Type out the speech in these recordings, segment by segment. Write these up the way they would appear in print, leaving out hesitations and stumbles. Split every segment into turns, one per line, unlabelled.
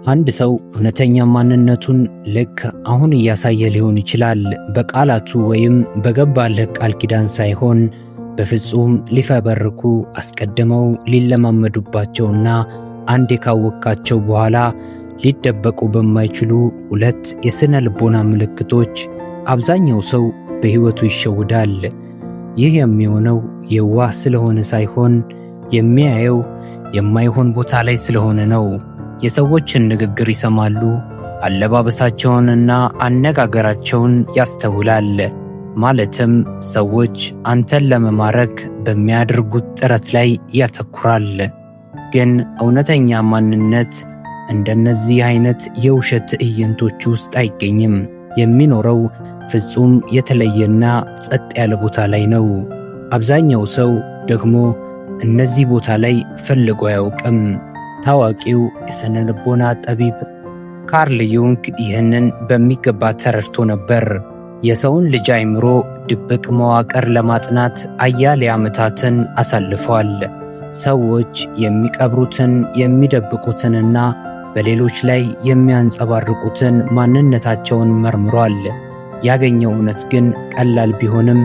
አንድ ሰው እውነተኛ ማንነቱን ልክ አሁን እያሳየ ሊሆን ይችላል። በቃላቱ ወይም በገባልህ ቃል ኪዳን ሳይሆን በፍጹም ሊፈበርኩ አስቀድመው ሊለማመዱባቸውና አንዴ ካወቃቸው በኋላ ሊደበቁ በማይችሉ ሁለት የስነ ልቦና ምልክቶች አብዛኛው ሰው በሕይወቱ ይሸውዳል። ይህ የሚሆነው የዋህ ስለሆነ ሳይሆን የሚያየው የማይሆን ቦታ ላይ ስለሆነ ነው። የሰዎችን ንግግር ይሰማሉ፣ አለባበሳቸውንና አነጋገራቸውን ያስተውላል። ማለትም ሰዎች አንተን ለመማረክ በሚያደርጉት ጥረት ላይ ያተኩራል። ግን እውነተኛ ማንነት እንደነዚህ አይነት የውሸት ትዕይንቶች ውስጥ አይገኝም። የሚኖረው ፍጹም የተለየና ጸጥ ያለ ቦታ ላይ ነው። አብዛኛው ሰው ደግሞ እነዚህ ቦታ ላይ ፈልጎ አያውቅም። ታዋቂው የሥነ ልቦና ጠቢብ ካርል ዩንግ ይህንን በሚገባ ተረድቶ ነበር። የሰውን ልጅ አእምሮ ድብቅ መዋቅር ለማጥናት አያሌ ዓመታትን አሳልፏል። ሰዎች የሚቀብሩትን፣ የሚደብቁትንና በሌሎች ላይ የሚያንጸባርቁትን ማንነታቸውን መርምሯል። ያገኘው እውነት ግን ቀላል ቢሆንም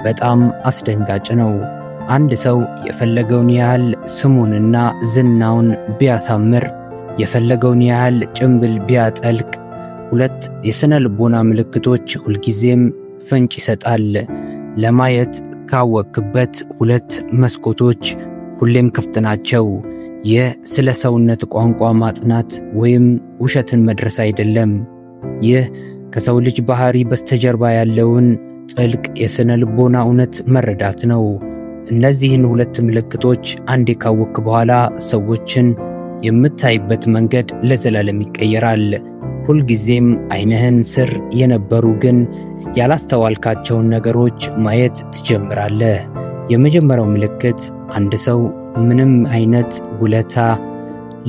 በጣም አስደንጋጭ ነው። አንድ ሰው የፈለገውን ያህል ስሙንና ዝናውን ቢያሳምር፣ የፈለገውን ያህል ጭምብል ቢያጠልቅ፣ ሁለት የሥነ ልቦና ምልክቶች ሁልጊዜም ፍንጭ ይሰጣል። ለማየት ካወክበት ሁለት መስኮቶች ሁሌም ክፍት ናቸው። ይህ ስለ ሰውነት ቋንቋ ማጥናት ወይም ውሸትን መድረስ አይደለም። ይህ ከሰው ልጅ ባህሪ በስተጀርባ ያለውን ጥልቅ የሥነ ልቦና እውነት መረዳት ነው። እነዚህን ሁለት ምልክቶች አንዴ ካወክ በኋላ ሰዎችን የምታይበት መንገድ ለዘላለም ይቀየራል። ሁልጊዜም ዓይንህን ስር የነበሩ ግን ያላስተዋልካቸውን ነገሮች ማየት ትጀምራለህ። የመጀመሪያው ምልክት አንድ ሰው ምንም አይነት ውለታ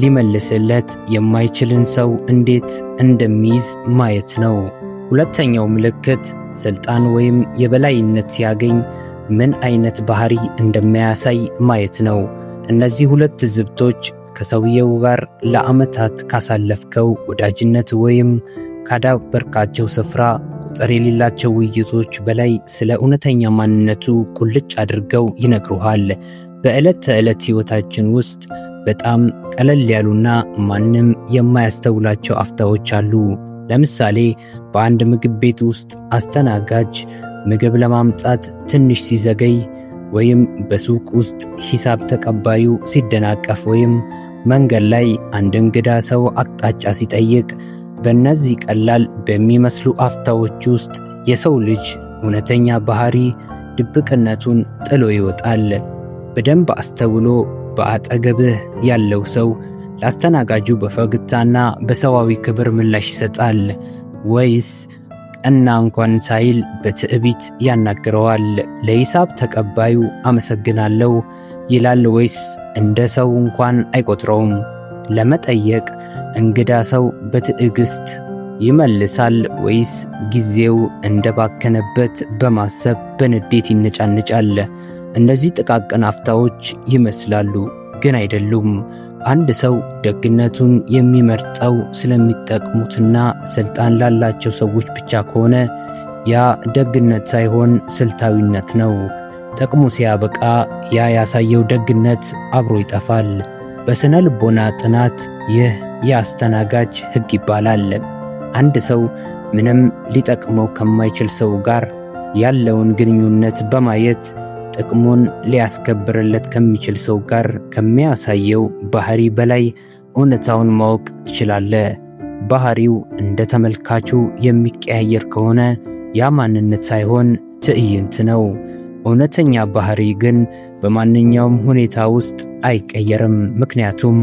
ሊመልስለት የማይችልን ሰው እንዴት እንደሚይዝ ማየት ነው። ሁለተኛው ምልክት ስልጣን ወይም የበላይነት ሲያገኝ ምን አይነት ባህሪ እንደሚያሳይ ማየት ነው። እነዚህ ሁለት ትዝብቶች ከሰውየው ጋር ለዓመታት ካሳለፍከው ወዳጅነት ወይም ካዳበርካቸው ስፍራ ቁጥር የሌላቸው ውይይቶች በላይ ስለ እውነተኛ ማንነቱ ቁልጭ አድርገው ይነግሩሃል። በዕለት ተዕለት ሕይወታችን ውስጥ በጣም ቀለል ያሉና ማንም የማያስተውላቸው አፍታዎች አሉ። ለምሳሌ በአንድ ምግብ ቤት ውስጥ አስተናጋጅ ምግብ ለማምጣት ትንሽ ሲዘገይ፣ ወይም በሱቅ ውስጥ ሂሳብ ተቀባዩ ሲደናቀፍ፣ ወይም መንገድ ላይ አንድ እንግዳ ሰው አቅጣጫ ሲጠይቅ፣ በእነዚህ ቀላል በሚመስሉ አፍታዎች ውስጥ የሰው ልጅ እውነተኛ ባህሪ ድብቅነቱን ጥሎ ይወጣል። በደንብ አስተውሎ በአጠገብህ ያለው ሰው ለአስተናጋጁ በፈገግታና በሰዋዊ ክብር ምላሽ ይሰጣል ወይስ ቀና እንኳን ሳይል በትዕቢት ያናግረዋል? ለሂሳብ ተቀባዩ አመሰግናለሁ ይላል ወይስ እንደ ሰው እንኳን አይቆጥረውም? ለመጠየቅ እንግዳ ሰው በትዕግስት ይመልሳል ወይስ ጊዜው እንደባከነበት በማሰብ በንዴት ይነጫነጫል? እነዚህ ጥቃቅን አፍታዎች ይመስላሉ፣ ግን አይደሉም። አንድ ሰው ደግነቱን የሚመርጠው ስለሚጠቅሙትና ስልጣን ላላቸው ሰዎች ብቻ ከሆነ ያ ደግነት ሳይሆን ስልታዊነት ነው። ጥቅሙ ሲያበቃ ያ ያሳየው ደግነት አብሮ ይጠፋል። በስነ ልቦና ጥናት ይህ የአስተናጋጅ ሕግ ይባላል። አንድ ሰው ምንም ሊጠቅመው ከማይችል ሰው ጋር ያለውን ግንኙነት በማየት ጥቅሙን ሊያስከብርለት ከሚችል ሰው ጋር ከሚያሳየው ባህሪ በላይ እውነታውን ማወቅ ትችላለህ። ባህሪው እንደ ተመልካቹ የሚቀያየር ከሆነ ያ ማንነት ሳይሆን ትዕይንት ነው። እውነተኛ ባህሪ ግን በማንኛውም ሁኔታ ውስጥ አይቀየርም፣ ምክንያቱም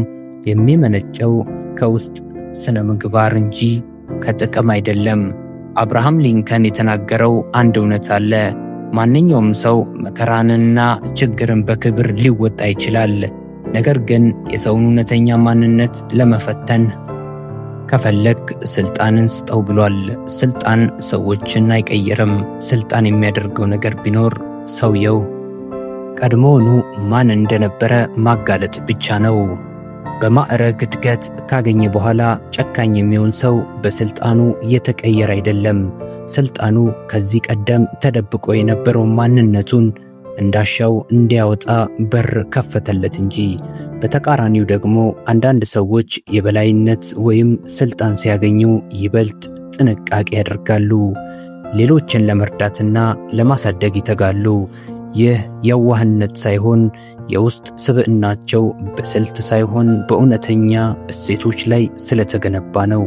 የሚመነጨው ከውስጥ ስነ ምግባር እንጂ ከጥቅም አይደለም። አብርሃም ሊንከን የተናገረው አንድ እውነት አለ። ማንኛውም ሰው መከራንና ችግርን በክብር ሊወጣ ይችላል። ነገር ግን የሰውን እውነተኛ ማንነት ለመፈተን ከፈለግ ስልጣንን ስጠው ብሏል። ስልጣን ሰዎችን አይቀይርም። ስልጣን የሚያደርገው ነገር ቢኖር ሰውየው ቀድሞውኑ ማን እንደነበረ ማጋለጥ ብቻ ነው። በማዕረግ እድገት ካገኘ በኋላ ጨካኝ የሚሆን ሰው በስልጣኑ የተቀየረ አይደለም። ስልጣኑ ከዚህ ቀደም ተደብቆ የነበረው ማንነቱን እንዳሻው እንዲያወጣ በር ከፈተለት እንጂ። በተቃራኒው ደግሞ አንዳንድ ሰዎች የበላይነት ወይም ስልጣን ሲያገኙ ይበልጥ ጥንቃቄ ያደርጋሉ። ሌሎችን ለመርዳትና ለማሳደግ ይተጋሉ። ይህ የዋህነት ሳይሆን የውስጥ ስብዕናቸው በስልት ሳይሆን በእውነተኛ እሴቶች ላይ ስለተገነባ ነው።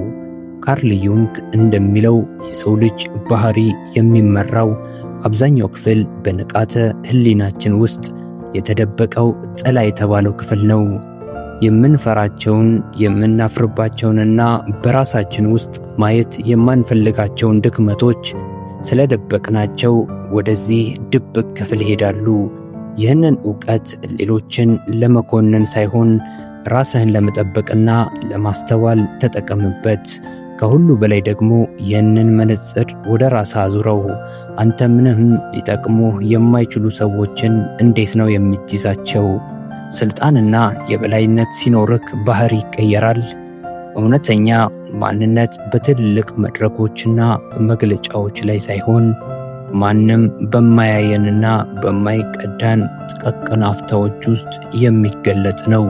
ካርል ዩንግ እንደሚለው የሰው ልጅ ባህሪ የሚመራው አብዛኛው ክፍል በንቃተ ህሊናችን ውስጥ የተደበቀው ጥላ የተባለው ክፍል ነው። የምንፈራቸውን፣ የምናፍርባቸውንና በራሳችን ውስጥ ማየት የማንፈልጋቸውን ድክመቶች ስለደበቅናቸው ወደዚህ ድብቅ ክፍል ይሄዳሉ። ይህንን ዕውቀት ሌሎችን ለመኮነን ሳይሆን ራስህን ለመጠበቅና ለማስተዋል ተጠቀምበት። ከሁሉ በላይ ደግሞ ይህንን መነጽር ወደ ራስህ አዙረው። አንተ ምንም ሊጠቅሙህ የማይችሉ ሰዎችን እንዴት ነው የምትይዛቸው? ስልጣንና የበላይነት ሲኖርክ ባህሪ ይቀየራል። እውነተኛ ማንነት በትልልቅ መድረኮችና መግለጫዎች ላይ ሳይሆን ማንም በማያየንና በማይቀዳን ጥቃቅን አፍታዎች ውስጥ የሚገለጥ ነው።